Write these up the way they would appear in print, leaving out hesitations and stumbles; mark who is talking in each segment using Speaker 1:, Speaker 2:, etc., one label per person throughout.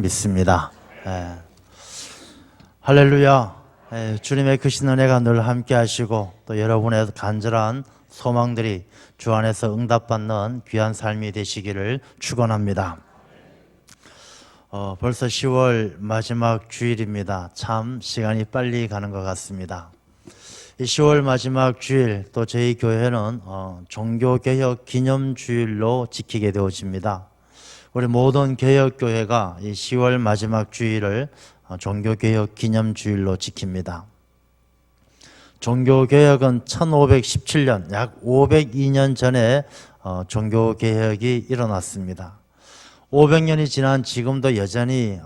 Speaker 1: 믿습니다. 할렐루야. 주님의 크신 은혜가 늘 함께 하시고 또 여러분의 간절한 소망들이 주 안에서 응답받는 귀한 삶이 되시기를 축원합니다. 벌써 10월 마지막 주일입니다. 참 시간이 빨리 가는 것 같습니다. 이 10월 마지막 주일, 또 저희 교회는 종교개혁 기념주일로 지키게 되어집니다. 우리 모든 개혁교회가 이 10월 마지막 주일을 종교개혁 기념주일로 지킵니다. 종교개혁은 1517년, 약 502년 전에 종교개혁이 일어났습니다. 500년이 지난 지금도 여전히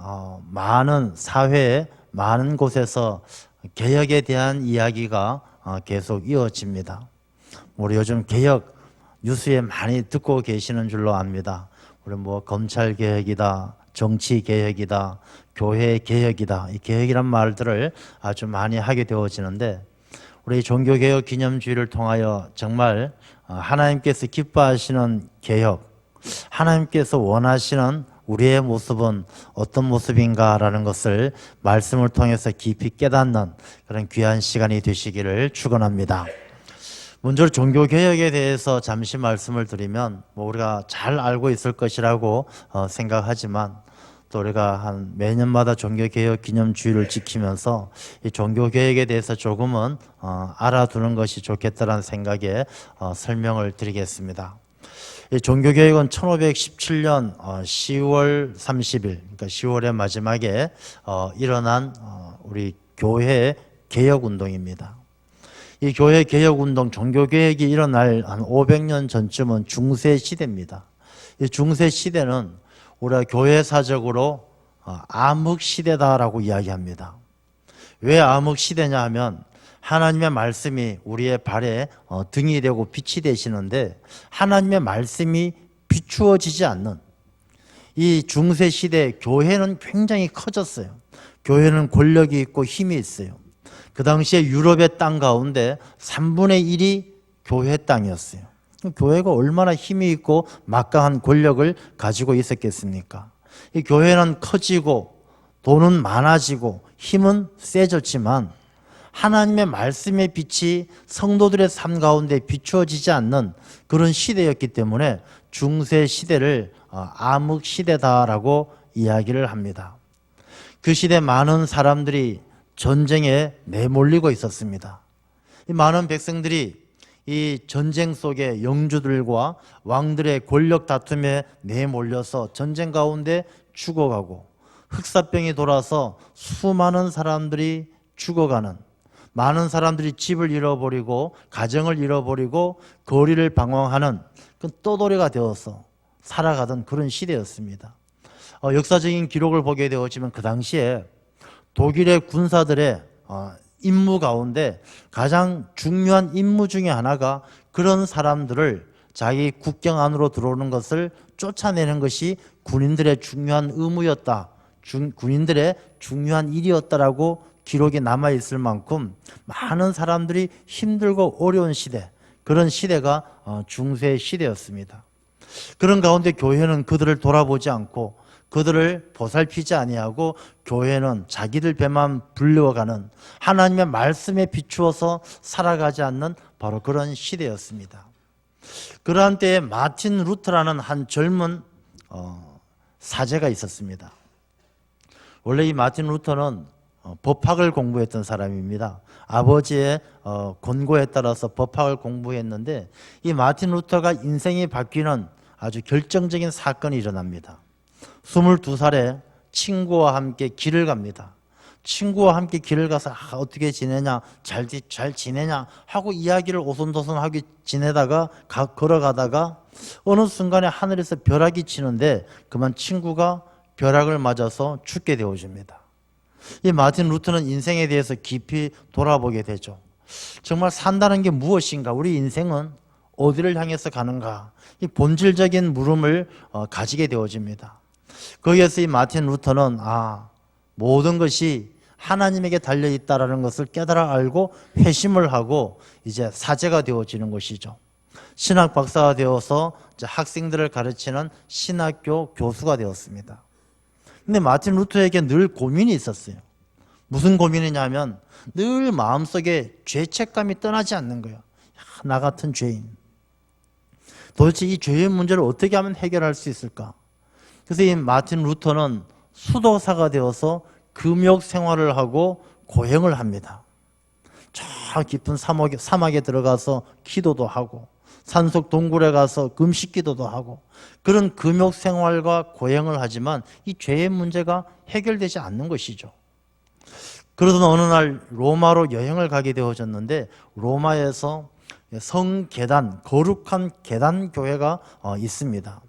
Speaker 1: 많은 사회에 많은 곳에서 개혁에 대한 이야기가 계속 이어집니다. 우리 요즘 개혁 뉴스에 많이 듣고 계시는 줄로 압니다. 우리 검찰 개혁이다, 정치 개혁이다, 교회 개혁이다, 이 개혁이란 말들을 아주 많이 하게 되어지는데, 우리 종교개혁 기념주의를 통하여 정말 하나님께서 기뻐하시는 개혁, 하나님께서 원하시는 우리의 모습은 어떤 모습인가라는 것을 말씀을 통해서 깊이 깨닫는 그런 귀한 시간이 되시기를 축원합니다. 먼저 종교개혁에 대해서 잠시 말씀을 드리면 우리가 잘 알고 있을 것이라고 생각하지만, 또 우리가 매년마다 종교개혁 기념주의를 지키면서 이 종교개혁에 대해서 조금은 알아두는 것이 좋겠다는 생각에 설명을 드리겠습니다. 이 종교개혁은 1517년 10월 30일, 그러니까 10월의 마지막에 일어난 우리 교회 개혁운동입니다. 이 교회 개혁운동, 종교개혁이 일어날 한 500년 전쯤은 중세시대입니다. 이 중세시대는 우리가 교회사적으로 암흑시대다라고 이야기합니다. 왜 암흑시대냐 하면, 하나님의 말씀이 우리의 발에 등이 되고 빛이 되시는데 하나님의 말씀이 비추어지지 않는 이 중세시대, 교회는 굉장히 커졌어요. 교회는 권력이 있고 힘이 있어요. 그 당시에 유럽의 땅 가운데 3분의 1이 교회 땅이었어요. 교회가 얼마나 힘이 있고 막강한 권력을 가지고 있었겠습니까? 이 교회는 커지고 돈은 많아지고 힘은 세졌지만 하나님의 말씀의 빛이 성도들의 삶 가운데 비추어지지 않는 그런 시대였기 때문에 중세 시대를 암흑 시대다라고 이야기를 합니다. 그 시대 많은 사람들이 전쟁에 내몰리고 있었습니다. 이 많은 백성들이 이 전쟁 속에 영주들과 왕들의 권력 다툼에 내몰려서 전쟁 가운데 죽어가고, 흑사병이 돌아서 수많은 사람들이 죽어가는, 많은 사람들이 집을 잃어버리고 가정을 잃어버리고 거리를 방황하는 그 떠돌이가 되어서 살아가던 그런 시대였습니다. 역사적인 기록을 보게 되어지면 그 당시에 독일의 군사들의 임무 가운데 가장 중요한 임무 중에 하나가 그런 사람들을 자기 국경 안으로 들어오는 것을 쫓아내는 것이 군인들의 중요한 의무였다, 군인들의 중요한 일이었다라고 기록이 남아있을 만큼 많은 사람들이 힘들고 어려운 시대, 그런 시대가 중세 시대였습니다. 그런 가운데 교회는 그들을 돌아보지 않고 그들을 보살피지 아니하고, 교회는 자기들 배만 불려가는, 하나님의 말씀에 비추어서 살아가지 않는 바로 그런 시대였습니다. 그러한 때에 마틴 루터라는 한 젊은 사제가 있었습니다. 원래 이 마틴 루터는 법학을 공부했던 사람입니다. 아버지의 권고에 따라서 법학을 공부했는데, 이 마틴 루터가 인생이 바뀌는 아주 결정적인 사건이 일어납니다. 22살에 친구와 함께 길을 갑니다. 친구와 함께 길을 가서 어떻게 지내냐, 잘 지내냐 하고 이야기를 오손도손하게 지내다가 걸어가다가 어느 순간에 하늘에서 벼락이 치는데 그만 친구가 벼락을 맞아서 죽게 되어집니다. 이 마틴 루터는 인생에 대해서 깊이 돌아보게 되죠. 정말 산다는 게 무엇인가, 우리 인생은 어디를 향해서 가는가, 이 본질적인 물음을 가지게 되어집니다. 거기에서 이 마틴 루터는 모든 것이 하나님에게 달려있다라는 것을 깨달아 알고 회심을 하고 이제 사제가 되어지는 것이죠. 신학 박사가 되어서 이제 학생들을 가르치는 신학교 교수가 되었습니다. 근데 마틴 루터에게 늘 고민이 있었어요. 무슨 고민이냐면 늘 마음속에 죄책감이 떠나지 않는 거예요. 나 같은 죄인. 도대체 이 죄의 문제를 어떻게 하면 해결할 수 있을까? 그래서 이 마틴 루터는 수도사가 되어서 금욕 생활을 하고 고행을 합니다. 저 깊은 사막에 들어가서 기도도 하고 산속 동굴에 가서 금식 기도도 하고 그런 금욕 생활과 고행을 하지만 이 죄의 문제가 해결되지 않는 것이죠. 그러던 어느 날 로마로 여행을 가게 되어졌는데 로마에서 성계단, 거룩한 계단 교회가 있습니다.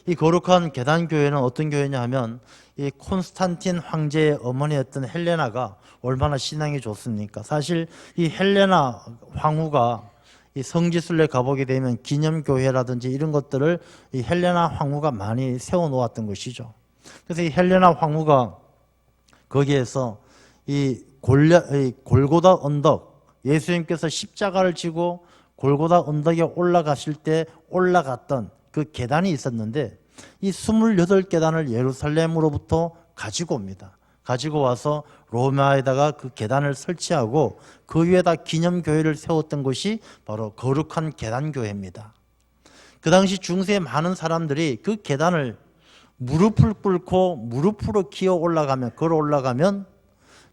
Speaker 1: 이 거룩한 계단 교회는 어떤 교회냐 하면 이 콘스탄틴 황제의 어머니였던 헬레나가 얼마나 신앙이 좋습니까? 사실 이 헬레나 황후가 이 성지순례 가보게 되면 기념교회라든지 이런 것들을 이 헬레나 황후가 많이 세워놓았던 것이죠. 그래서 이 헬레나 황후가 거기에서 이 골고다 언덕, 예수님께서 십자가를 지고 골고다 언덕에 올라가실 때 올라갔던 그 계단이 있었는데 이 28계단을 예루살렘으로부터 가지고 옵니다. 가지고 와서 로마에다가 그 계단을 설치하고 그 위에다 기념교회를 세웠던 것이 바로 거룩한 계단교회입니다. 그 당시 중세에 많은 사람들이 그 계단을 무릎을 꿇고 무릎으로 걸어 올라가면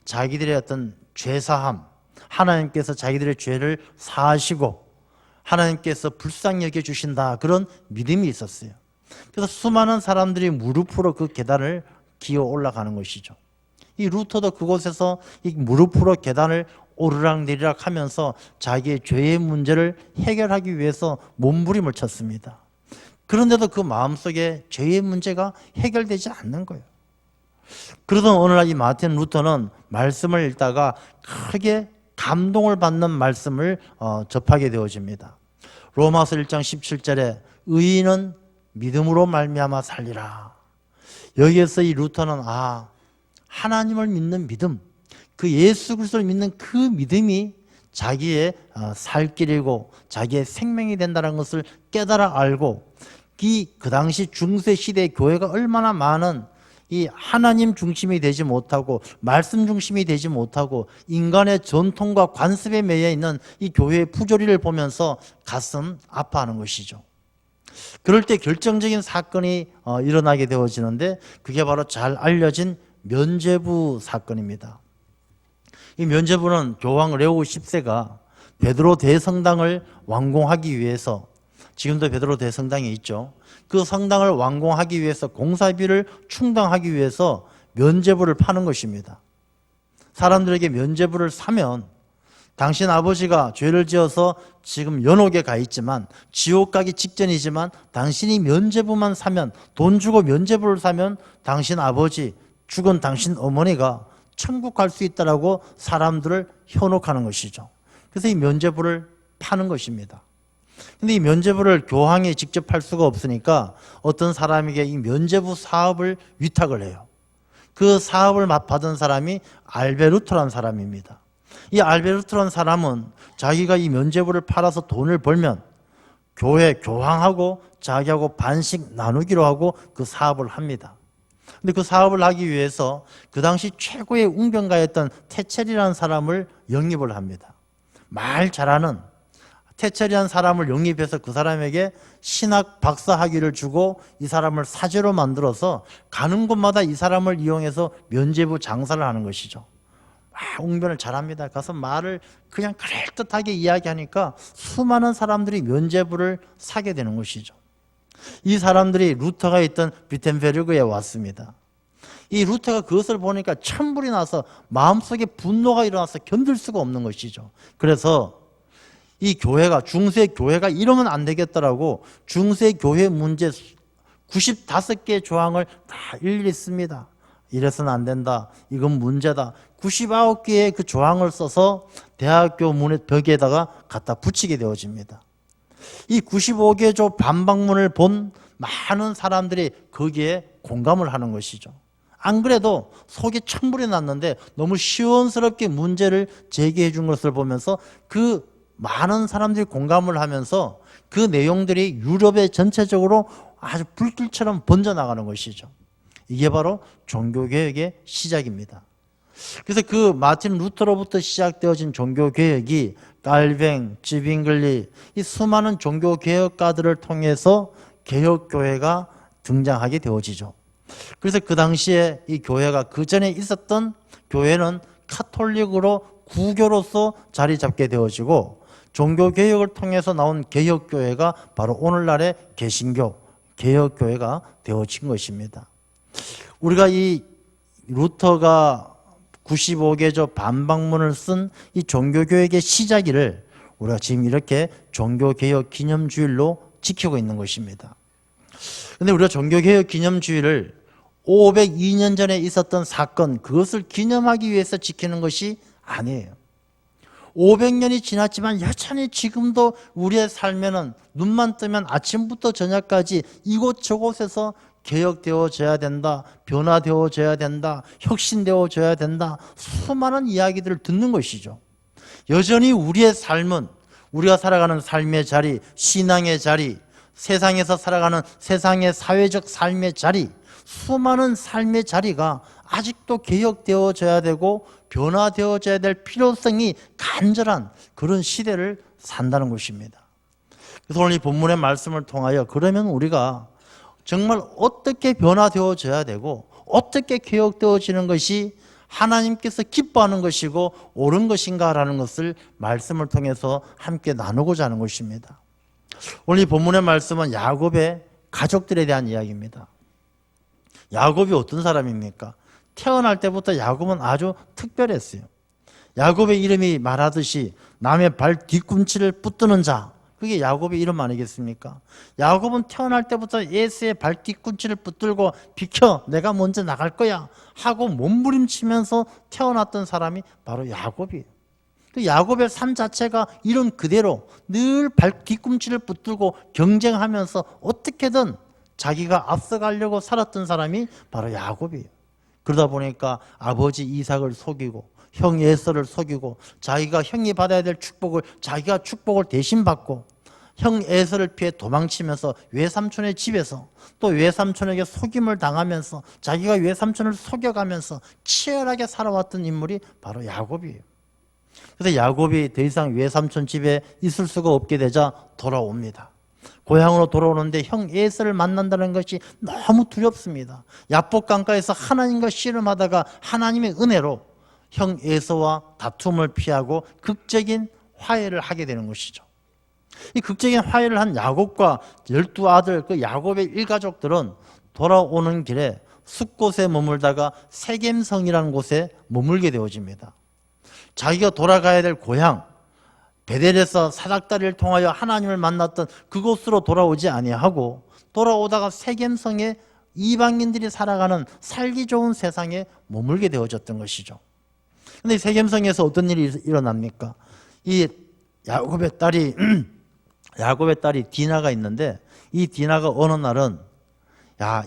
Speaker 1: 자기들의 어떤 죄사함, 하나님께서 자기들의 죄를 사하시고 하나님께서 불쌍히 여겨주신다, 그런 믿음이 있었어요. 그래서 수많은 사람들이 무릎으로 그 계단을 기어 올라가는 것이죠. 이 루터도 그곳에서 이 무릎으로 계단을 오르락내리락 하면서 자기의 죄의 문제를 해결하기 위해서 몸부림을 쳤습니다. 그런데도 그 마음속에 죄의 문제가 해결되지 않는 거예요. 그러던 어느 날 이 마틴 루터는 말씀을 읽다가 크게 감동을 받는 말씀을 접하게 되어집니다. 로마서 1장 17절에 의인은 믿음으로 말미암아 살리라. 여기에서 이 루터는 하나님을 믿는 믿음, 그 예수 그리스도를 믿는 그 믿음이 자기의 살 길이고 자기의 생명이 된다는 것을 깨달아 알고 그 당시 중세 시대의 교회가 얼마나 많은 이 하나님 중심이 되지 못하고 말씀 중심이 되지 못하고 인간의 전통과 관습에 매여 있는 이 교회의 부조리를 보면서 가슴 아파하는 것이죠. 그럴 때 결정적인 사건이 일어나게 되어지는데 그게 바로 잘 알려진 면죄부 사건입니다. 이 면죄부는 교황 레오 10세가 베드로 대성당을 완공하기 위해서, 지금도 베드로 대성당이 있죠, 그 성당을 완공하기 위해서 공사비를 충당하기 위해서 면죄부를 파는 것입니다. 사람들에게 면죄부를 사면 당신 아버지가 죄를 지어서 지금 연옥에 가 있지만 지옥 가기 직전이지만 당신이 면죄부만 사면, 돈 주고 면죄부를 사면 당신 아버지, 죽은 당신 어머니가 천국 갈 수 있다라고 사람들을 현혹하는 것이죠. 그래서 이 면죄부를 파는 것입니다. 근데 이 면죄부를 교황이 직접 할 수가 없으니까 어떤 사람에게 이 면죄부 사업을 위탁을 해요. 그 사업을 받은 사람이 알베르토라는 사람입니다. 이 알베르토라는 사람은 자기가 이 면죄부를 팔아서 돈을 벌면 교황하고 자기하고 반씩 나누기로 하고 그 사업을 합니다. 근데 그 사업을 하기 위해서 그 당시 최고의 웅변가였던 테첼이라는 사람을 영입을 합니다. 말 잘하는 테첼이라는 사람을 영입해서 그 사람에게 신학 박사 학위를 주고 이 사람을 사제로 만들어서 가는 곳마다 이 사람을 이용해서 면죄부 장사를 하는 것이죠. 웅변을 잘합니다. 가서 말을 그냥 그럴듯하게 이야기하니까 수많은 사람들이 면죄부를 사게 되는 것이죠. 이 사람들이 루터가 있던 비텐베르그에 왔습니다. 이 루터가 그것을 보니까 천불이 나서 마음속에 분노가 일어나서 견딜 수가 없는 것이죠. 그래서 이 교회가, 중세 교회가 이러면 안 되겠더라고 중세 교회 문제 95개의 조항을 다 일일이 씁니다. 이래서는 안 된다, 이건 문제다, 99개의 그 조항을 써서 대학교 문의 벽에다가 갖다 붙이게 되어집니다. 이 95개조 반박문을 본 많은 사람들이 거기에 공감을 하는 것이죠. 안 그래도 속에 천불이 났는데 너무 시원스럽게 문제를 제기해 준 것을 보면서 그 많은 사람들이 공감을 하면서 그 내용들이 유럽에 전체적으로 아주 불길처럼 번져나가는 것이죠. 이게 바로 종교개혁의 시작입니다. 그래서 그 마틴 루터로부터 시작되어진 종교개혁이 깔뱅, 쥐빙글리 이 수많은 종교개혁가들을 통해서 개혁교회가 등장하게 되어지죠. 그래서 그 당시에 이 교회가 그 전에 있었던 교회는 카톨릭으로 구교로서 자리 잡게 되어지고 종교개혁을 통해서 나온 개혁교회가 바로 오늘날의 개신교, 개혁교회가 되어진 것입니다. 우리가 이 루터가 95개조 반박문을 쓴 이 종교개혁의 시작일을 우리가 지금 이렇게 종교개혁 기념주일로 지키고 있는 것입니다. 그런데 우리가 종교개혁 기념주일을 502년 전에 있었던 사건, 그것을 기념하기 위해서 지키는 것이 아니에요. 500년이 지났지만 여전히 지금도 우리의 삶에는 눈만 뜨면 아침부터 저녁까지 이곳저곳에서 개혁되어져야 된다, 변화되어져야 된다, 혁신되어져야 된다, 수많은 이야기들을 듣는 것이죠. 여전히 우리의 삶은 우리가 살아가는 삶의 자리, 신앙의 자리, 세상에서 살아가는 세상의 사회적 삶의 자리, 수많은 삶의 자리가 아직도 개혁되어져야 되고 변화되어져야 될 필요성이 간절한 그런 시대를 산다는 것입니다. 그래서 오늘 이 본문의 말씀을 통하여 그러면 우리가 정말 어떻게 변화되어져야 되고 어떻게 개혁되어지는 것이 하나님께서 기뻐하는 것이고 옳은 것인가라는 것을 말씀을 통해서 함께 나누고자 하는 것입니다. 오늘 이 본문의 말씀은 야곱의 가족들에 대한 이야기입니다. 야곱이 어떤 사람입니까? 태어날 때부터 야곱은 아주 특별했어요. 야곱의 이름이 말하듯이 남의 발 뒤꿈치를 붙드는 자, 그게 야곱의 이름 아니겠습니까? 야곱은 태어날 때부터 에서의 발 뒤꿈치를 붙들고 비켜, 내가 먼저 나갈 거야 하고 몸부림치면서 태어났던 사람이 바로 야곱이에요. 그 야곱의 삶 자체가 이런 그대로 늘 발 뒤꿈치를 붙들고 경쟁하면서 어떻게든 자기가 앞서가려고 살았던 사람이 바로 야곱이에요. 그러다 보니까 아버지 이삭을 속이고 형 에서를 속이고 자기가 형이 받아야 될 축복을 자기가 축복을 대신 받고 형 에서를 피해 도망치면서 외삼촌의 집에서 또 외삼촌에게 속임을 당하면서 자기가 외삼촌을 속여가면서 치열하게 살아왔던 인물이 바로 야곱이에요. 그래서 야곱이 더 이상 외삼촌 집에 있을 수가 없게 되자 돌아옵니다. 고향으로 돌아오는데 형 에서를 만난다는 것이 너무 두렵습니다. 야복 강가에서 하나님과 씨름하다가 하나님의 은혜로 형 에서와 다툼을 피하고 극적인 화해를 하게 되는 것이죠. 이 극적인 화해를 한 야곱과 12아들 그 야곱의 일가족들은 돌아오는 길에 숲곳에 머물다가 세겜성이라는 곳에 머물게 되어집니다. 자기가 돌아가야 될 고향 베델에서 사닥다리를 통하여 하나님을 만났던 그곳으로 돌아오지 아니하고 돌아오다가 세겜성에 이방인들이 살아가는 살기 좋은 세상에 머물게 되어졌던 것이죠. 그런데 세겜성에서 어떤 일이 일어납니까? 이 야곱의 딸이 디나가 있는데 이 디나가 어느 날은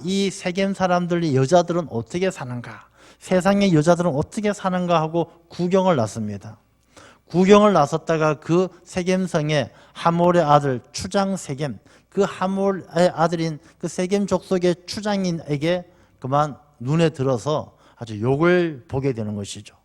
Speaker 1: 이 세겜 사람들이 여자들은 어떻게 사는가? 세상의 여자들은 어떻게 사는가 하고 구경을 났습니다. 구경을 나섰다가 그 세겜성의 하몰의 아들 추장 세겜, 그 하몰의 아들인 그 세겜 족속의 추장인에게 그만 눈에 들어서 아주 욕을 보게 되는 것이죠.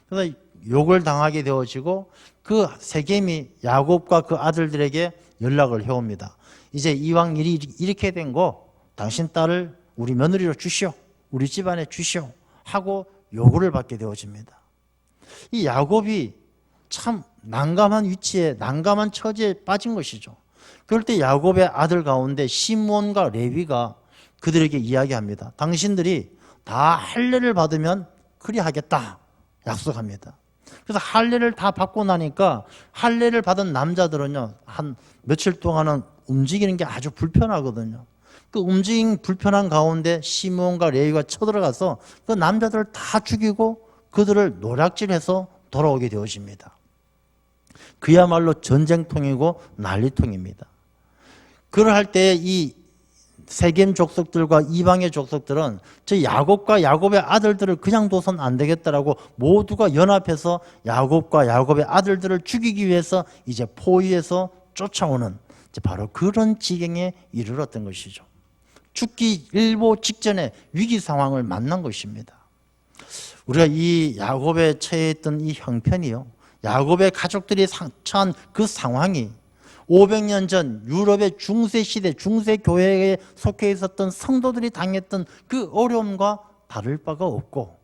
Speaker 1: 그래서 욕을 당하게 되어지고 그 세겜이 야곱과 그 아들들에게 연락을 해옵니다. 이제 이왕 일이 이렇게 된 거 당신 딸을 우리 며느리로 주시오, 우리 집안에 주시오 하고 요구를 받게 되어집니다. 이 야곱이 참 난감한 위치에 난감한 처지에 빠진 것이죠. 그럴 때 야곱의 아들 가운데 시므온과 레위가 그들에게 이야기합니다. 당신들이 다 할례를 받으면 그리하겠다 약속합니다. 그래서 할례를 다 받고 나니까 할례를 받은 남자들은요 한 며칠 동안은 움직이는 게 아주 불편하거든요. 그 움직임 불편한 가운데 시므온과 레위가 쳐들어가서 그 남자들을 다 죽이고 그들을 노략질해서 돌아오게 되어집니다. 그야말로 전쟁통이고 난리통입니다. 그럴 때 이 세겜 족속들과 이방의 족속들은 저 야곱과 야곱의 아들들을 그냥 둬선 안 되겠다라고 모두가 연합해서 야곱과 야곱의 아들들을 죽이기 위해서 이제 포위해서 쫓아오는 바로 그런 지경에 이르렀던 것이죠. 죽기 일보 직전에 위기 상황을 만난 것입니다. 우리가 이 야곱에 처해있던 이 형편이요, 야곱의 가족들이 처한 그 상황이 500년 전 유럽의 중세 시대, 중세 교회에 속해 있었던 성도들이 당했던 그 어려움과 다를 바가 없고,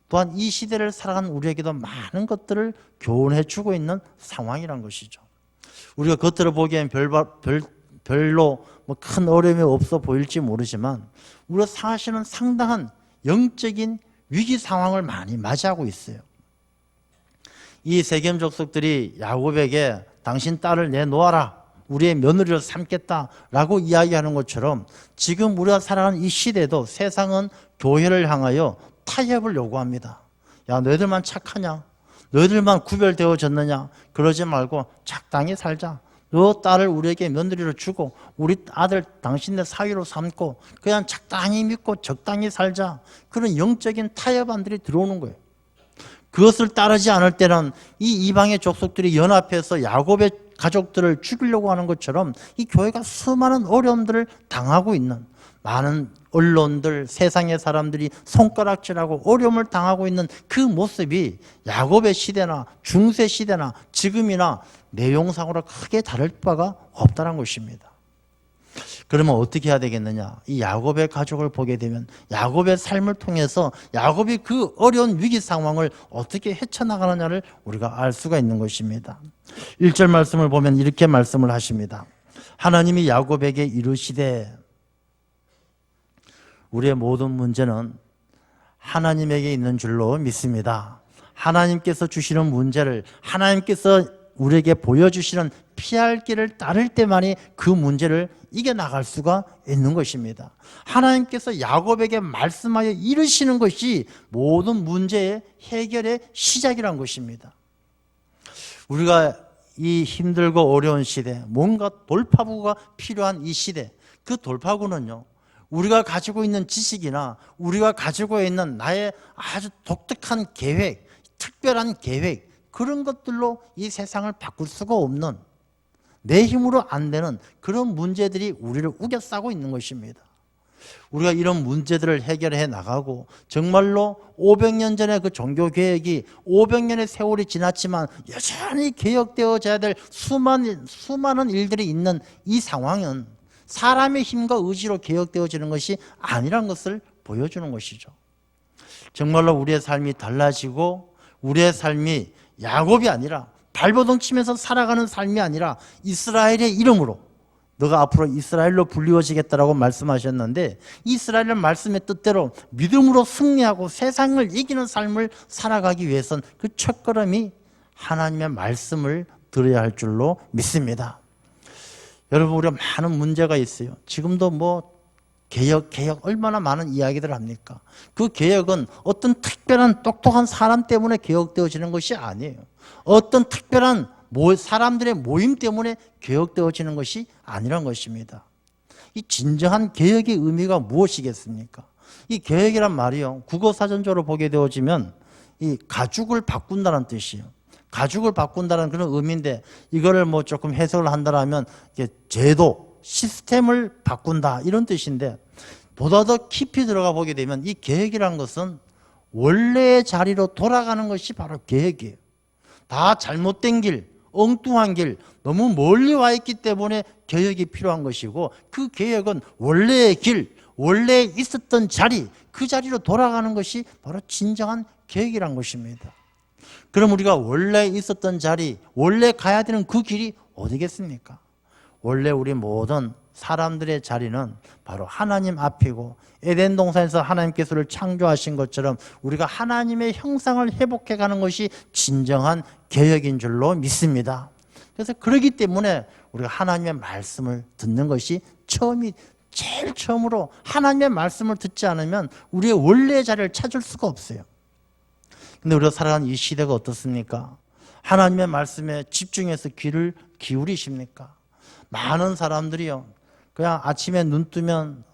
Speaker 1: 또한 이 시대를 살아가는 우리에게도 많은 것들을 교훈해 주고 있는 상황이란 것이죠. 우리가 겉으로 보기엔 별로 큰 어려움이 없어 보일지 모르지만, 우리가 사실은 상당한 영적인 위기 상황을 많이 맞이하고 있어요. 이 세겜 족속들이 야곱에게 당신 딸을 내놓아라, 우리의 며느리로 삼겠다라고 이야기하는 것처럼, 지금 우리가 살아가는 이 시대도 세상은 교회를 향하여 타협을 요구합니다. 야, 너희들만 착하냐? 너희들만 구별되어졌느냐? 그러지 말고 적당히 살자. 너 딸을 우리에게 며느리로 주고 우리 아들 당신네 사위로 삼고 그냥 적당히 믿고 적당히 살자. 그런 영적인 타협안들이 들어오는 거예요. 그것을 따르지 않을 때는 이 이방의 족속들이 연합해서 야곱의 가족들을 죽이려고 하는 것처럼 이 교회가 수많은 어려움들을 당하고 있는, 많은 언론들, 세상의 사람들이 손가락질하고 어려움을 당하고 있는 그 모습이 야곱의 시대나 중세 시대나 지금이나 내용상으로 크게 다를 바가 없다는 것입니다. 그러면 어떻게 해야 되겠느냐? 이 야곱의 가족을 보게 되면 야곱의 삶을 통해서 야곱이 그 어려운 위기 상황을 어떻게 헤쳐나가느냐를 우리가 알 수가 있는 것입니다. 1절 말씀을 보면 이렇게 말씀을 하십니다. 하나님이 야곱에게 이르시되, 우리의 모든 문제는 하나님에게 있는 줄로 믿습니다. 하나님께서 주시는 문제를, 하나님께서 우리에게 보여주시는 피할 길을 따를 때만이 그 문제를 이겨나갈 수가 있는 것입니다. 하나님께서 야곱에게 말씀하여 이르시는 것이 모든 문제의 해결의 시작이란 것입니다. 우리가 이 힘들고 어려운 시대, 뭔가 돌파구가 필요한 이 시대, 그 돌파구는요, 우리가 가지고 있는 지식이나 우리가 가지고 있는 나의 아주 독특한 계획, 특별한 계획, 그런 것들로 이 세상을 바꿀 수가 없는, 내 힘으로 안 되는 그런 문제들이 우리를 우겨싸고 있는 것입니다. 우리가 이런 문제들을 해결해 나가고, 정말로 500년 전에 그 종교개혁이 500년의 세월이 지났지만 여전히 개혁되어져야 될 수많은 일들이 있는 이 상황은 사람의 힘과 의지로 개혁되어지는 것이 아니란 것을 보여주는 것이죠. 정말로 우리의 삶이 달라지고, 우리의 삶이 야곱이 아니라 발버둥 치면서 살아가는 삶이 아니라 이스라엘의 이름으로, 너가 앞으로 이스라엘로 불리워지겠다라고 말씀하셨는데, 이스라엘의 말씀의 뜻대로 믿음으로 승리하고 세상을 이기는 삶을 살아가기 위해서는 그 첫걸음이 하나님의 말씀을 들어야 할 줄로 믿습니다. 여러분, 우리가 많은 문제가 있어요. 지금도 개혁 얼마나 많은 이야기들을 합니까? 그 개혁은 어떤 특별한 똑똑한 사람 때문에 개혁되어지는 것이 아니에요. 어떤 특별한 사람들의 모임 때문에 개혁되어지는 것이 아니란 것입니다. 이 진정한 개혁의 의미가 무엇이겠습니까? 이 개혁이란 말이요, 국어사전적으로 보게 되어지면 이 가죽을 바꾼다는 뜻이에요. 가죽을 바꾼다는 그런 의미인데, 이거를 조금 해석을 한다면 제도, 시스템을 바꾼다, 이런 뜻인데, 보다 더 깊이 들어가 보게 되면 이 개혁이라는 것은 원래의 자리로 돌아가는 것이 바로 개혁이에요. 다 잘못된 길, 엉뚱한 길, 너무 멀리 와 있기 때문에 개혁이 필요한 것이고, 그 개혁은 원래의 길, 원래 있었던 자리, 그 자리로 돌아가는 것이 바로 진정한 개혁이란 것입니다. 그럼 우리가 원래 있었던 자리, 원래 가야 되는 그 길이 어디겠습니까? 원래 우리 모든 사람들의 자리는 바로 하나님 앞이고, 에덴 동산에서 하나님께서 우리를 창조하신 것처럼 우리가 하나님의 형상을 회복해가는 것이 진정한 개혁인 줄로 믿습니다. 그래서 그렇기 때문에 우리가 하나님의 말씀을 듣는 것이 제일 처음으로, 하나님의 말씀을 듣지 않으면 우리의 원래의 자리를 찾을 수가 없어요. 근데 우리가 살아가는 이 시대가 어떻습니까? 하나님의 말씀에 집중해서 귀를 기울이십니까? 많은 사람들이요, 그냥 아침에 눈 뜨면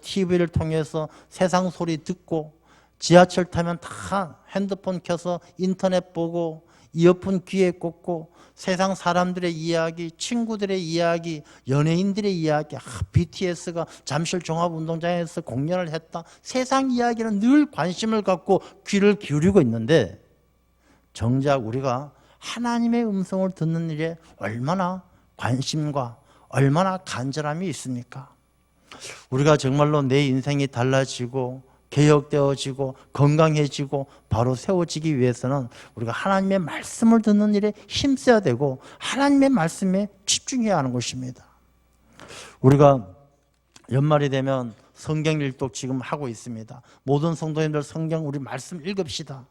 Speaker 1: TV를 통해서 세상 소리 듣고, 지하철 타면 다 핸드폰 켜서 인터넷 보고, 이어폰 귀에 꽂고 세상 사람들의 이야기, 친구들의 이야기, 연예인들의 이야기, BTS가 잠실 종합운동장에서 공연을 했다. 세상 이야기는 늘 관심을 갖고 귀를 기울이고 있는데 정작 우리가 하나님의 음성을 듣는 일에 얼마나 관심과 얼마나 간절함이 있습니까? 우리가 정말로 내 인생이 달라지고 개혁되어지고 건강해지고 바로 세워지기 위해서는 우리가 하나님의 말씀을 듣는 일에 힘써야 되고 하나님의 말씀에 집중해야 하는 것입니다. 우리가 연말이 되면 성경 일독 지금 하고 있습니다. 모든 성도님들 성경 우리 말씀 읽읍시다.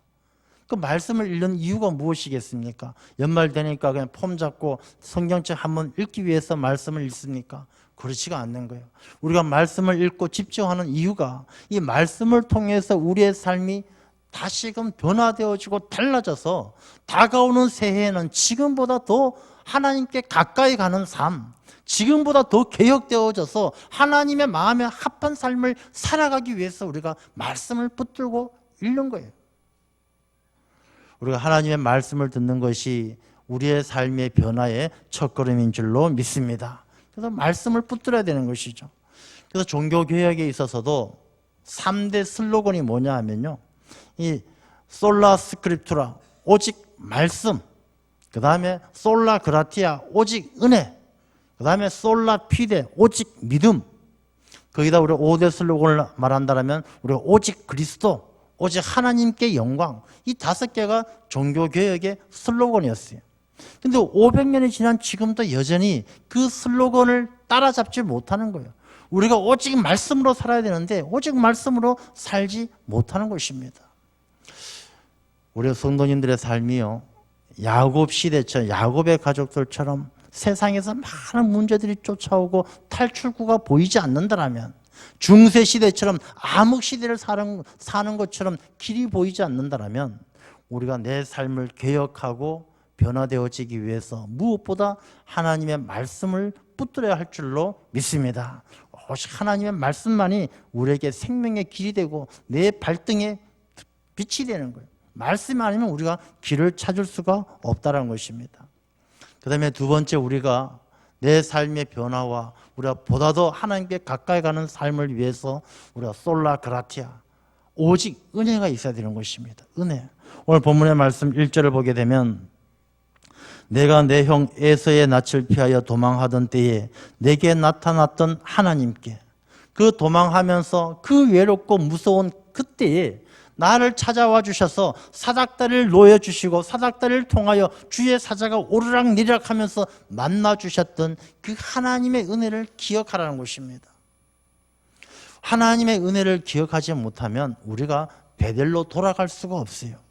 Speaker 1: 그 말씀을 읽는 이유가 무엇이겠습니까? 연말 되니까 그냥 폼 잡고 성경책 한번 읽기 위해서 말씀을 읽습니까? 그렇지가 않는 거예요. 우리가 말씀을 읽고 집중하는 이유가 이 말씀을 통해서 우리의 삶이 다시금 변화되어지고 달라져서 다가오는 새해에는 지금보다 더 하나님께 가까이 가는 삶, 지금보다 더 개혁되어져서 하나님의 마음에 합한 삶을 살아가기 위해서 우리가 말씀을 붙들고 읽는 거예요. 우리가 하나님의 말씀을 듣는 것이 우리의 삶의 변화의 첫걸음인 줄로 믿습니다. 그래서 말씀을 붙들어야 되는 것이죠. 그래서 종교개혁에 있어서도 3대 슬로건이 뭐냐 하면요, 이 솔라 스크립투라, 오직 말씀, 그 다음에 솔라 그라티아, 오직 은혜, 그 다음에 솔라 피데, 오직 믿음. 거기다 우리 5대 슬로건을 말한다면 우리가 오직 그리스도, 오직 하나님께 영광, 이 5개가 종교개혁의 슬로건이었어요. 근데 500년이 지난 지금도 여전히 그 슬로건을 따라잡지 못하는 거예요. 우리가 오직 말씀으로 살아야 되는데 오직 말씀으로 살지 못하는 것입니다. 우리 성도님들의 삶이요, 야곱 시대처럼, 야곱의 가족들처럼 세상에서 많은 문제들이 쫓아오고 탈출구가 보이지 않는다라면, 중세 시대처럼 암흑 시대를 사는 것처럼 길이 보이지 않는다라면 우리가 내 삶을 개혁하고 변화되어지기 위해서 무엇보다 하나님의 말씀을 붙들어야 할 줄로 믿습니다. 오직 하나님의 말씀만이 우리에게 생명의 길이 되고 내 발등에 빛이 되는 거예요. 말씀 아니면 우리가 길을 찾을 수가 없다는 것입니다. 그 다음에 두 번째, 우리가 내 삶의 변화와 우리가 보다 더 하나님께 가까이 가는 삶을 위해서 우리가 솔라 그라티아, 오직 은혜가 있어야 되는 것입니다. 은혜. 오늘 본문의 말씀 1절을 보게 되면 내가 내 형 에서의 낯을 피하여 도망하던 때에 내게 나타났던 하나님께, 그 도망하면서 그 외롭고 무서운 그때에 나를 찾아와 주셔서 사닥다리를 놓여주시고 사닥다리를 통하여 주의 사자가 오르락내리락 하면서 만나주셨던 그 하나님의 은혜를 기억하라는 것입니다. 하나님의 은혜를 기억하지 못하면 우리가 베델로 돌아갈 수가 없어요.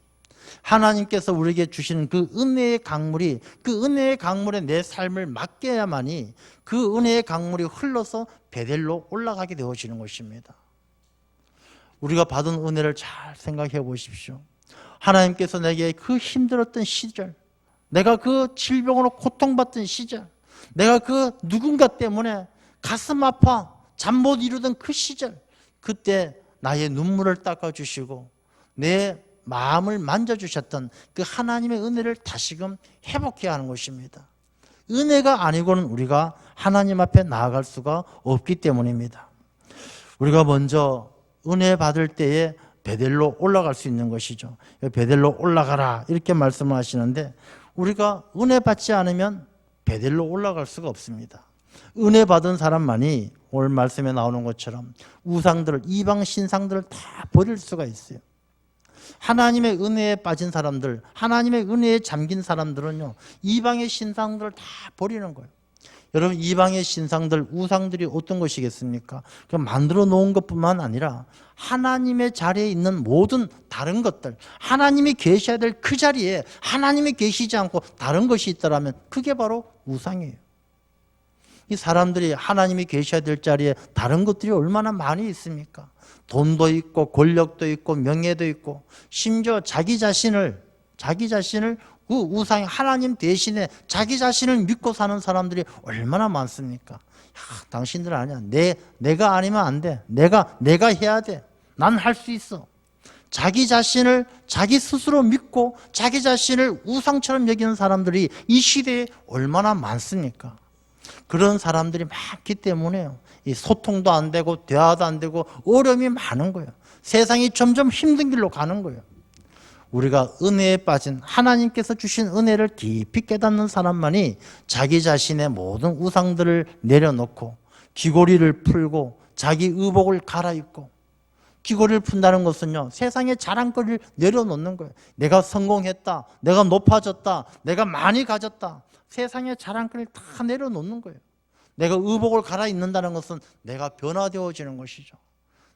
Speaker 1: 하나님께서 우리에게 주시는 그 은혜의 강물이, 그 은혜의 강물에 내 삶을 맡겨야만이 그 은혜의 강물이 흘러서 베델로 올라가게 되어지는 것입니다. 우리가 받은 은혜를 잘 생각해 보십시오. 하나님께서 내게 그 힘들었던 시절, 내가 그 질병으로 고통받던 시절, 내가 그 누군가 때문에 가슴 아파 잠 못 이루던 그 시절, 그때 나의 눈물을 닦아주시고 내 마음을 만져주셨던 그 하나님의 은혜를 다시금 회복해야 하는 것입니다. 은혜가 아니고는 우리가 하나님 앞에 나아갈 수가 없기 때문입니다. 우리가 먼저 은혜 받을 때에 베델로 올라갈 수 있는 것이죠. 베델로 올라가라 이렇게 말씀을 하시는데, 우리가 은혜 받지 않으면 베델로 올라갈 수가 없습니다. 은혜 받은 사람만이 오늘 말씀에 나오는 것처럼 우상들을, 이방 신상들을 다 버릴 수가 있어요. 하나님의 은혜에 빠진 사람들, 하나님의 은혜에 잠긴 사람들은요, 이방의 신상들을 다 버리는 거예요. 여러분, 이방의 신상들, 우상들이 어떤 것이겠습니까? 그냥 만들어 놓은 것뿐만 아니라 하나님의 자리에 있는 모든 다른 것들, 하나님이 계셔야 될 그 자리에 하나님이 계시지 않고 다른 것이 있다면 그게 바로 우상이에요. 이 사람들이 하나님이 계셔야 될 자리에 다른 것들이 얼마나 많이 있습니까? 돈도 있고 권력도 있고 명예도 있고, 심지어 자기 자신을 그 우상의 하나님 대신에 자기 자신을 믿고 사는 사람들이 얼마나 많습니까? 당신들 아니야. 내가 아니면 안 돼. 내가 해야 돼. 난 할 수 있어. 자기 자신을 자기 스스로 믿고 자기 자신을 우상처럼 여기는 사람들이 이 시대에 얼마나 많습니까? 그런 사람들이 많기 때문에요. 이 소통도 안 되고 대화도 안 되고 어려움이 많은 거예요. 세상이 점점 힘든 길로 가는 거예요. 우리가 은혜에 빠진 하나님께서 주신 은혜를 깊이 깨닫는 사람만이 자기 자신의 모든 우상들을 내려놓고 귀고리를 풀고 자기 의복을 갈아입고, 귀고리를 푼다는 것은요, 세상의 자랑거리를 내려놓는 거예요. 내가 성공했다, 내가 높아졌다, 내가 많이 가졌다, 세상의 자랑거리를 다 내려놓는 거예요. 내가 의복을 갈아입는다는 것은 내가 변화되어지는 것이죠.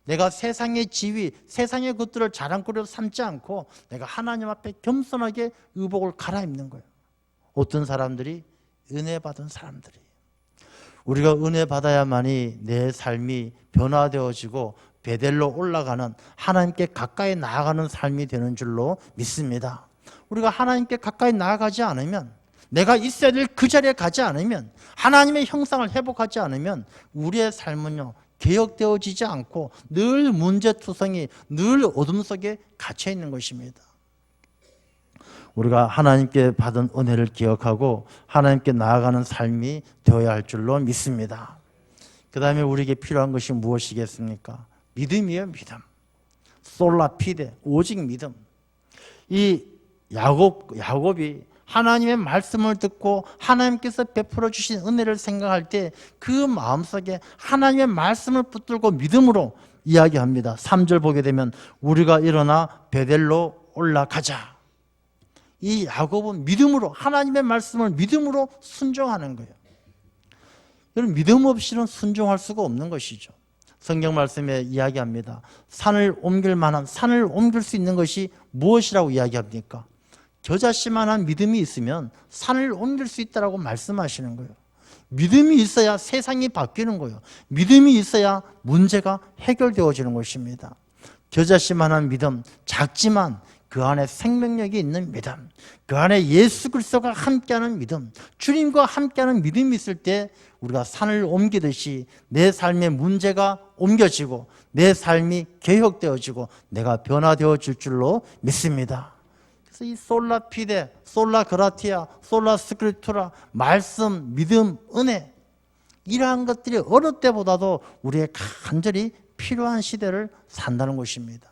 Speaker 1: 내가 세상의 지위, 세상의 것들을 자랑거리로 삼지 않고 내가 하나님 앞에 겸손하게 의복을 갈아입는 거예요. 어떤 사람들이? 은혜 받은 사람들이. 우리가 은혜 받아야만이 내 삶이 변화되어지고 베델로 올라가는, 하나님께 가까이 나아가는 삶이 되는 줄로 믿습니다. 우리가 하나님께 가까이 나아가지 않으면, 내가 있어야 될 그 자리에 가지 않으면, 하나님의 형상을 회복하지 않으면 우리의 삶은요, 개혁되어지지 않고 늘 문제투성이, 늘 어둠 속에 갇혀 있는 것입니다. 우리가 하나님께 받은 은혜를 기억하고 하나님께 나아가는 삶이 되어야 할 줄로 믿습니다. 그 다음에 우리에게 필요한 것이 무엇이겠습니까? 믿음이에요. 믿음. 솔라 피데, 오직 믿음. 이 야곱이 하나님의 말씀을 듣고 하나님께서 베풀어 주신 은혜를 생각할 때 그 마음속에 하나님의 말씀을 붙들고 믿음으로 이야기합니다. 3절 보게 되면 우리가 일어나 베델로 올라가자. 이 야곱은 믿음으로, 하나님의 말씀을 믿음으로 순종하는 거예요. 여러분, 믿음 없이는 순종할 수가 없는 것이죠. 성경 말씀에 이야기합니다. 산을 옮길 만한, 산을 옮길 수 있는 것이 무엇이라고 이야기합니까? 겨자씨만한 믿음이 있으면 산을 옮길 수 있다고 말씀하시는 거예요. 믿음이 있어야 세상이 바뀌는 거예요. 믿음이 있어야 문제가 해결되어지는 것입니다. 겨자씨만한 믿음, 작지만 그 안에 생명력이 있는 믿음, 그 안에 예수 그리스도가 함께하는 믿음, 주님과 함께하는 믿음이 있을 때 우리가 산을 옮기듯이 내 삶의 문제가 옮겨지고 내 삶이 개혁되어지고 내가 변화되어질 줄로 믿습니다. 그래서 이 솔라 피데, 솔라 그라티아, 솔라 스크리투라, 말씀, 믿음, 은혜, 이러한 것들이 어느 때보다도 우리의 간절히 필요한 시대를 산다는 것입니다.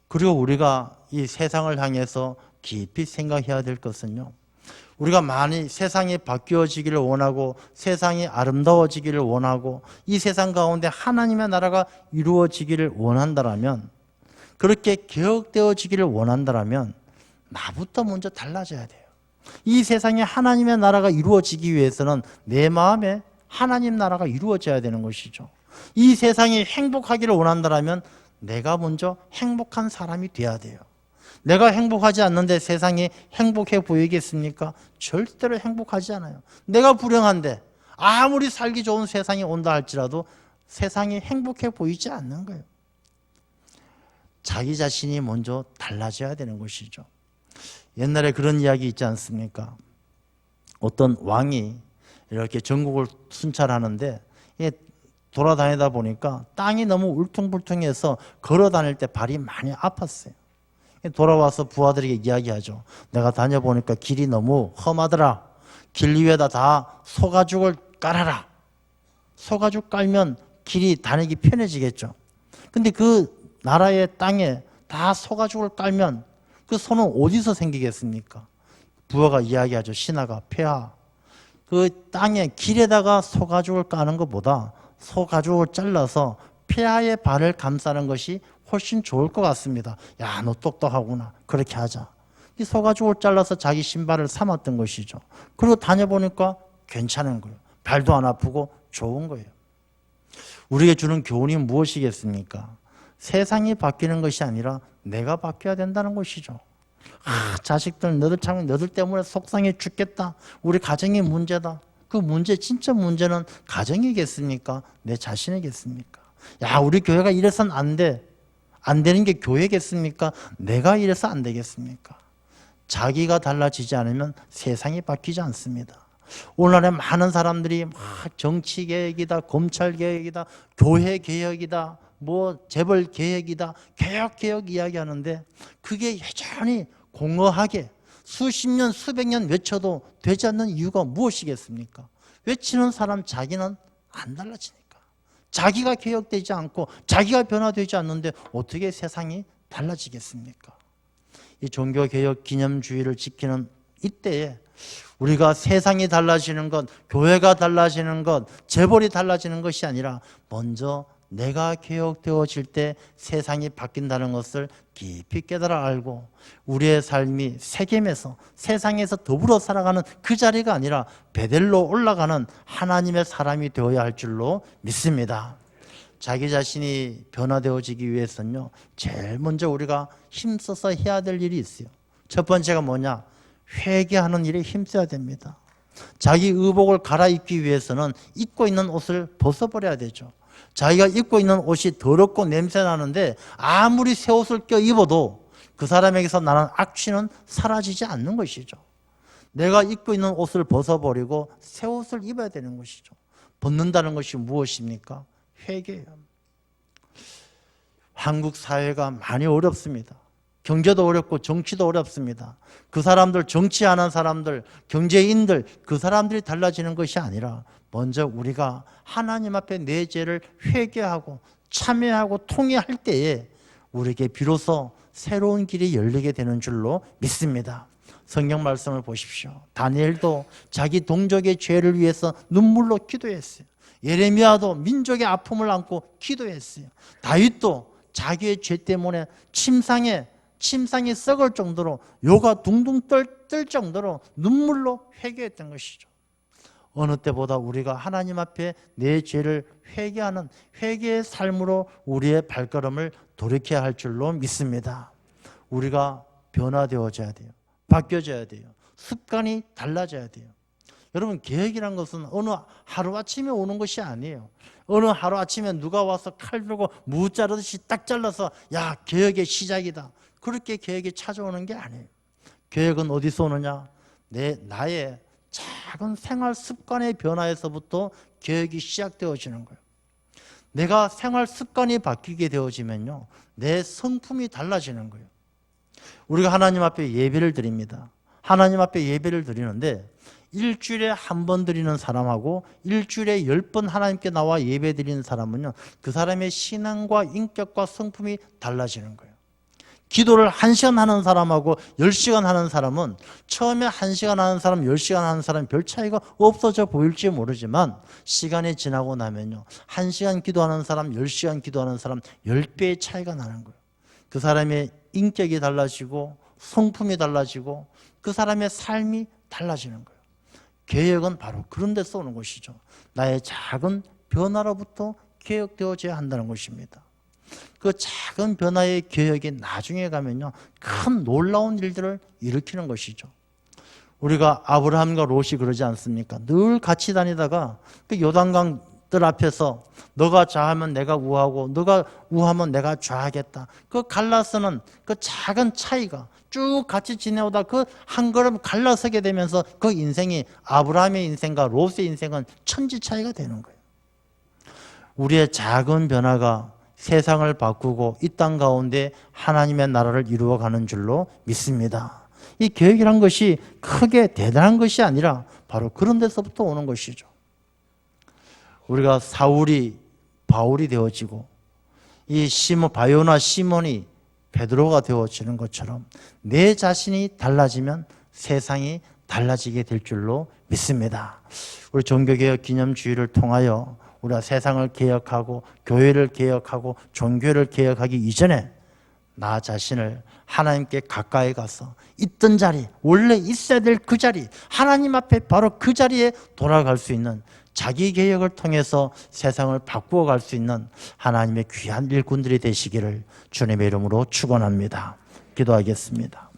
Speaker 1: 그리고 우리가 이 세상을 향해서 깊이 생각해야 될 것은요, 우리가 많이 세상이 바뀌어지기를 원하고 세상이 아름다워지기를 원하고 이 세상 가운데 하나님의 나라가 이루어지기를 원한다라면, 그렇게 개혁되어지기를 원한다라면 나부터 먼저 달라져야 돼요. 이 세상에 하나님의 나라가 이루어지기 위해서는 내 마음에 하나님 나라가 이루어져야 되는 것이죠. 이 세상이 행복하기를 원한다라면 내가 먼저 행복한 사람이 돼야 돼요. 내가 행복하지 않는데 세상이 행복해 보이겠습니까? 절대로 행복하지 않아요. 내가 불행한데 아무리 살기 좋은 세상이 온다 할지라도 세상이 행복해 보이지 않는 거예요. 자기 자신이 먼저 달라져야 되는 것이죠. 옛날에 그런 이야기 있지 않습니까? 어떤 왕이 이렇게 전국을 순찰하는데 돌아다니다 보니까 땅이 너무 울퉁불퉁해서 걸어 다닐 때 발이 많이 아팠어요. 돌아와서 부하들에게 이야기하죠. 내가 다녀보니까 길이 너무 험하더라. 길 위에다 다 소가죽을 깔아라. 소가죽 깔면 길이 다니기 편해지겠죠. 근데 그 나라의 땅에 다 소가죽을 깔면 그 소는 어디서 생기겠습니까? 부하가 이야기하죠. 신하가, 폐하. 그 땅에 길에다가 소가죽을 까는 것보다 소가죽을 잘라서 폐하의 발을 감싸는 것이 훨씬 좋을 것 같습니다. 야, 너 똑똑하구나. 그렇게 하자. 이 소가죽을 잘라서 자기 신발을 삼았던 것이죠. 그리고 다녀보니까 괜찮은 거예요. 발도 안 아프고 좋은 거예요. 우리에게 주는 교훈이 무엇이겠습니까? 세상이 바뀌는 것이 아니라 내가 바뀌어야 된다는 것이죠. 자식들 너들 때문에 속상해 죽겠다. 우리 가정이 문제다. 그 문제, 진짜 문제는 가정이겠습니까? 내 자신이겠습니까? 야, 우리 교회가 이래서는 안 돼. 안 되는 게 교회겠습니까? 내가 이래서 안 되겠습니까? 자기가 달라지지 않으면 세상이 바뀌지 않습니다. 오늘날에 많은 사람들이 막 정치개혁이다, 검찰개혁이다, 교회개혁이다, 뭐 재벌 개혁이다, 개혁 이야기하는데 그게 여전히 공허하게 수십 년, 수백 년 외쳐도 되지 않는 이유가 무엇이겠습니까? 외치는 사람 자기는 안 달라지니까. 자기가 개혁되지 않고 자기가 변화되지 않는데 어떻게 세상이 달라지겠습니까? 이 종교개혁 기념주의를 지키는 이때에 우리가 세상이 달라지는 것, 교회가 달라지는 것, 재벌이 달라지는 것이 아니라 먼저 내가 개혁되어질 때 세상이 바뀐다는 것을 깊이 깨달아 알고 우리의 삶이 세겜에서 세상에서 더불어 살아가는 그 자리가 아니라 베델로 올라가는 하나님의 사람이 되어야 할 줄로 믿습니다. 자기 자신이 변화되어지기 위해서는요, 제일 먼저 우리가 힘써서 해야 될 일이 있어요. 첫 번째가 뭐냐? 회개하는 일에 힘써야 됩니다. 자기 의복을 갈아입기 위해서는 입고 있는 옷을 벗어버려야 되죠. 자기가 입고 있는 옷이 더럽고 냄새나는데 아무리 새 옷을 껴입어도 그 사람에게서 나는 악취는 사라지지 않는 것이죠. 내가 입고 있는 옷을 벗어버리고 새 옷을 입어야 되는 것이죠. 벗는다는 것이 무엇입니까? 회개예요. 한국 사회가 많이 어렵습니다. 경제도 어렵고 정치도 어렵습니다. 그 사람들, 정치하는 사람들, 경제인들, 그 사람들이 달라지는 것이 아니라 먼저 우리가 하나님 앞에 내 죄를 회개하고 참회하고 통회할 때에 우리에게 비로소 새로운 길이 열리게 되는 줄로 믿습니다. 성경 말씀을 보십시오. 다니엘도 자기 동족의 죄를 위해서 눈물로 기도했어요. 예레미야도 민족의 아픔을 안고 기도했어요. 다윗도 자기의 죄 때문에 침상이 썩을 정도로 요가 둥둥 뜰 정도로 눈물로 회개했던 것이죠. 어느 때보다 우리가 하나님 앞에 내 죄를 회개하는 회개의 삶으로 우리의 발걸음을 돌이켜야 할 줄로 믿습니다. 우리가 변화되어져야 돼요. 바뀌어져야 돼요. 습관이 달라져야 돼요. 여러분, 계획이란 것은 어느 하루아침에 오는 것이 아니에요. 어느 하루아침에 누가 와서 칼 들고 무 자르듯이 딱 잘라서 야, 계획의 시작이다. 그렇게 계획이 찾아오는 게 아니에요. 계획은 어디서 오느냐? 나의 작은 생활 습관의 변화에서부터 계획이 시작되어지는 거예요. 내가 생활 습관이 바뀌게 되어지면요, 내 성품이 달라지는 거예요. 우리가 하나님 앞에 예배를 드립니다. 하나님 앞에 예배를 드리는데 일주일에 한 번 드리는 사람하고 일주일에 10번 하나님께 나와 예배 드리는 사람은요, 그 사람의 신앙과 인격과 성품이 달라지는 거예요. 기도를 1시간 하는 사람하고 10시간 하는 사람은 처음에 1시간 하는 사람, 10시간 하는 사람 별 차이가 없어져 보일지 모르지만 시간이 지나고 나면요, 1시간 기도하는 사람, 10시간 기도하는 사람 10배의 차이가 나는 거예요. 그 사람의 인격이 달라지고 성품이 달라지고 그 사람의 삶이 달라지는 거예요. 개혁은 바로 그런 데서 오는 것이죠. 나의 작은 변화로부터 개혁되어져야 한다는 것입니다. 그 작은 변화의 개혁이 나중에 가면요, 큰 놀라운 일들을 일으키는 것이죠. 우리가 아브라함과 롯이 그러지 않습니까? 늘 같이 다니다가 그 요단강들 앞에서 너가 좌하면 내가 우하고 너가 우하면 내가 좌하겠다. 그 갈라서는 그 작은 차이가 쭉 같이 지내오다 그 한 걸음 갈라서게 되면서 그 인생이 아브라함의 인생과 롯의 인생은 천지 차이가 되는 거예요. 우리의 작은 변화가 세상을 바꾸고 이 땅 가운데 하나님의 나라를 이루어가는 줄로 믿습니다. 이 계획이란 것이 크게 대단한 것이 아니라 바로 그런 데서부터 오는 것이죠. 우리가 사울이 바울이 되어지고 이 바요나 시몬이 베드로가 되어지는 것처럼 내 자신이 달라지면 세상이 달라지게 될 줄로 믿습니다. 우리 종교개혁 기념주의를 통하여 우리가 세상을 개혁하고 교회를 개혁하고 종교를 개혁하기 이전에 나 자신을 하나님께 가까이 가서 있던 자리, 원래 있어야 될 그 자리, 하나님 앞에 바로 그 자리에 돌아갈 수 있는 자기 개혁을 통해서 세상을 바꾸어 갈 수 있는 하나님의 귀한 일꾼들이 되시기를 주님의 이름으로 축원합니다. 기도하겠습니다.